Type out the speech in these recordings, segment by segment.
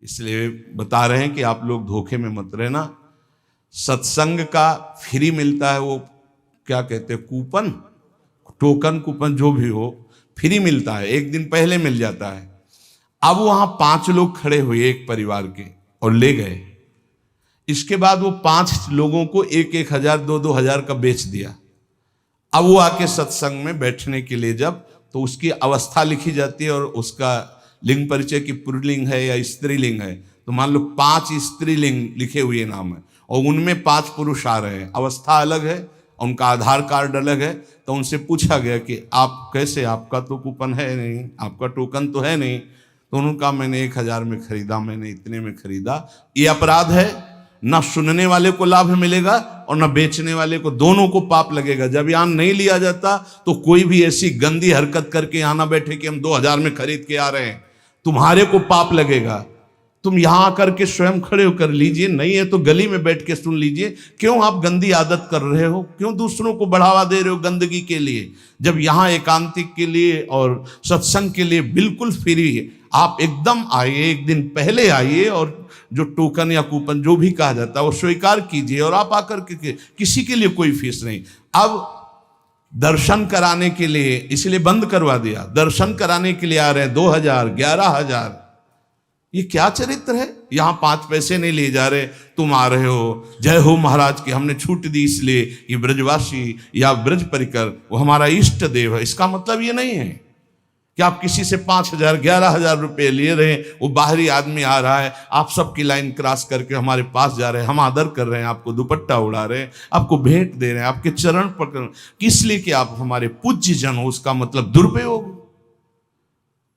इसलिए बता रहे हैं कि आप लोग धोखे में मत रहना। सत्संग का फ्री मिलता है, वो क्या कहते हैं, कूपन, टोकन, कूपन जो भी हो, फ्री मिलता है, एक दिन पहले मिल जाता है। अब वहां 5 लोग खड़े हुए एक परिवार के और ले गए। इसके बाद वो 5 लोगों को 1-1 हजार 2-2 हजार का बेच दिया। अब वो आके सत्संग में बैठने के लिए जब, तो उसकी अवस्था लिखी जाती है और उसका लिंग परिचय की पुल्लिंग है या स्त्रीलिंग है, तो मान लो 5 स्त्रीलिंग लिखे हुए नाम है और उनमें 5 पुरुष आ रहे हैं, अवस्था अलग है, उनका आधार कार्ड अलग है। तो उनसे पूछा गया कि आप कैसे, आपका तो कूपन है नहीं, आपका टोकन तो है नहीं। तो उन्होंने कहा मैंने 1 हजार में खरीदा, मैंने इतने में खरीदा। ये अपराध है, ना सुनने वाले को लाभ मिलेगा और ना बेचने वाले को, दोनों को पाप लगेगा। जब यहाँ नहीं लिया जाता तो कोई भी ऐसी गंदी हरकत करके यहाँ ना बैठे कि हम 2 हजार में खरीद के आ रहे हैं, तुम्हारे को पाप लगेगा। तुम यहां आकर के स्वयं खड़े होकर लीजिए, नहीं है तो गली में बैठ के सुन लीजिए। क्यों आप गंदी आदत कर रहे हो, क्यों दूसरों को बढ़ावा दे रहे हो गंदगी के लिए, जब यहां एकांतिक के लिए और सत्संग के लिए बिल्कुल फ्री है। आप एकदम आइए, एक दिन पहले आइए और जो टोकन या कूपन जो भी कहा जाता है वो स्वीकार कीजिए और आप आकर के, किसी के लिए कोई फीस नहीं। अब दर्शन कराने के लिए इसलिए बंद करवा दिया, दर्शन कराने के लिए आ रहे हैं 2 हजार 11 हजार। ये क्या चरित्र है, यहां 5 पैसे नहीं ले जा रहे, तुम आ रहे हो जय हो महाराज की हमने छूट दी इसलिए, ये ब्रजवासी या ब्रज परिकर वो हमारा इष्ट देव है। इसका मतलब ये नहीं है कि आप किसी से 5 हजार 11 हजार रुपये ले रहे हैं, वो बाहरी आदमी आ रहा है, आप सबकी लाइन क्रॉस करके हमारे पास जा रहे हैं, हम आदर कर रहे हैं, आपको दुपट्टा उड़ा रहे हैं, आपको भेंट दे रहे हैं, आपके चरण पकड़, किस लिए कि आप हमारे पूज्य जन हो। उसका मतलब दुरुपयोग।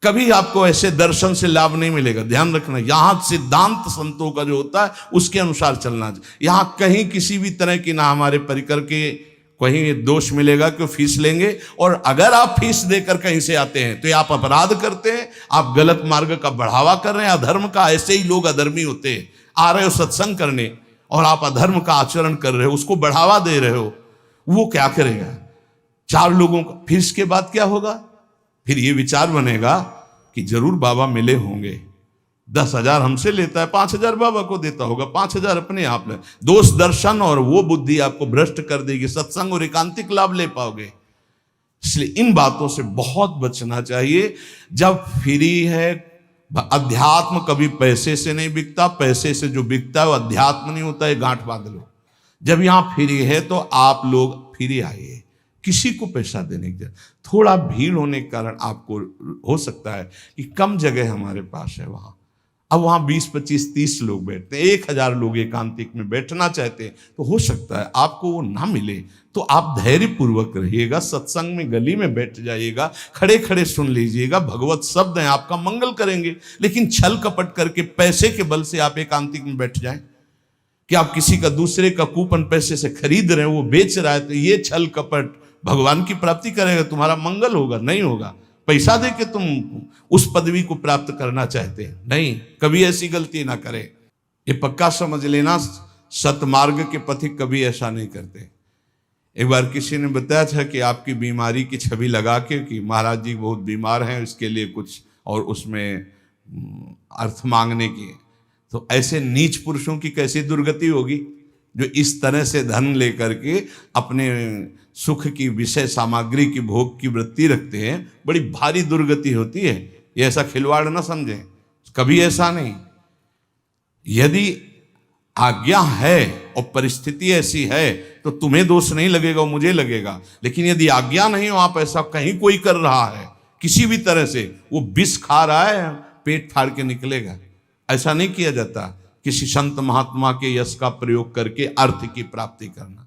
कभी आपको ऐसे दर्शन से लाभ नहीं मिलेगा, ध्यान रखना। यहां सिद्धांत संतों का जो होता है उसके अनुसार चलना चाहिए। यहां कहीं किसी भी तरह की ना हमारे परिकर के कहीं दोष मिलेगा कि फीस लेंगे, और अगर आप फीस देकर कहीं से आते हैं तो आप अपराध करते हैं, आप गलत मार्ग का बढ़ावा कर रहे हैं, अधर्म का। ऐसे ही लोग अधर्मी होते हैं, आ रहे हो सत्संग करने और आप अधर्म का आचरण कर रहे हो, उसको बढ़ावा दे रहे हो, वो क्या करेगा 4 लोगों का। फिर इसके बाद क्या होगा, फिर ये विचार बनेगा कि जरूर बाबा मिले होंगे, 10 हजार हमसे लेता है, 5 हजार बाबा को देता होगा, 5 हजार अपने आप ले। दोष दर्शन और वो बुद्धि आपको भ्रष्ट कर देगी, सत्संग और एकांतिक लाभ ले पाओगे। इसलिए इन बातों से बहुत बचना चाहिए। जब फ्री है, अध्यात्म कभी पैसे से नहीं बिकता, पैसे से जो बिकता है वो अध्यात्म नहीं होता है, गांठ बांध लो। जब यहां फ्री है तो आप लोग फ्री आइए, किसी को पैसा देने की। थोड़ा भीड़ होने के कारण आपको हो सकता है कि कम जगह हमारे पास है वहां, अब वहां 20, 25, 30 लोग बैठते हैं, 1 हजार लोग एकांतिक में बैठना चाहते हैं, तो हो सकता है आपको वो ना मिले। तो आप धैर्य पूर्वक रहिएगा, सत्संग में गली में बैठ जाइएगा, खड़े खड़े सुन लीजिएगा, भगवत शब्द हैं, आपका मंगल करेंगे। लेकिन छल कपट करके पैसे के बल से आप एकांतिक में बैठ जाएं कि आप किसी का दूसरे का कूपन पैसे से खरीद रहे हैं, वो बेच रहा है, तो ये छल कपट भगवान की प्राप्ति करेगा, तुम्हारा मंगल होगा? नहीं होगा। पैसा दे के तुम उस पदवी को प्राप्त करना चाहते हैं, नहीं, कभी ऐसी गलती ना करें। ये पक्का समझ लेना, सतमार्ग के पथिक कभी ऐसा नहीं करते। एक बार किसी ने बताया था कि आपकी बीमारी की छवि लगा के कि महाराज जी बहुत बीमार हैं, इसके लिए कुछ और उसमें अर्थ मांगने की। तो ऐसे नीच पुरुषों की कैसी दुर्गति होगी जो इस तरह से धन लेकर के अपने सुख की विषय सामग्री की भोग की वृत्ति रखते हैं। बड़ी भारी दुर्गति होती है, ये ऐसा खिलवाड़ ना समझें, कभी ऐसा नहीं। यदि आज्ञा है और परिस्थिति ऐसी है तो तुम्हें दोष नहीं लगेगा, मुझे लगेगा। लेकिन यदि आज्ञा नहीं हो, आप ऐसा कहीं कोई कर रहा है किसी भी तरह से, वो विष खा रहा है, पेट फाड़ के निकलेगा। ऐसा नहीं किया जाता। किसी संत महात्मा के यश का प्रयोग करके अर्थ की प्राप्ति करना।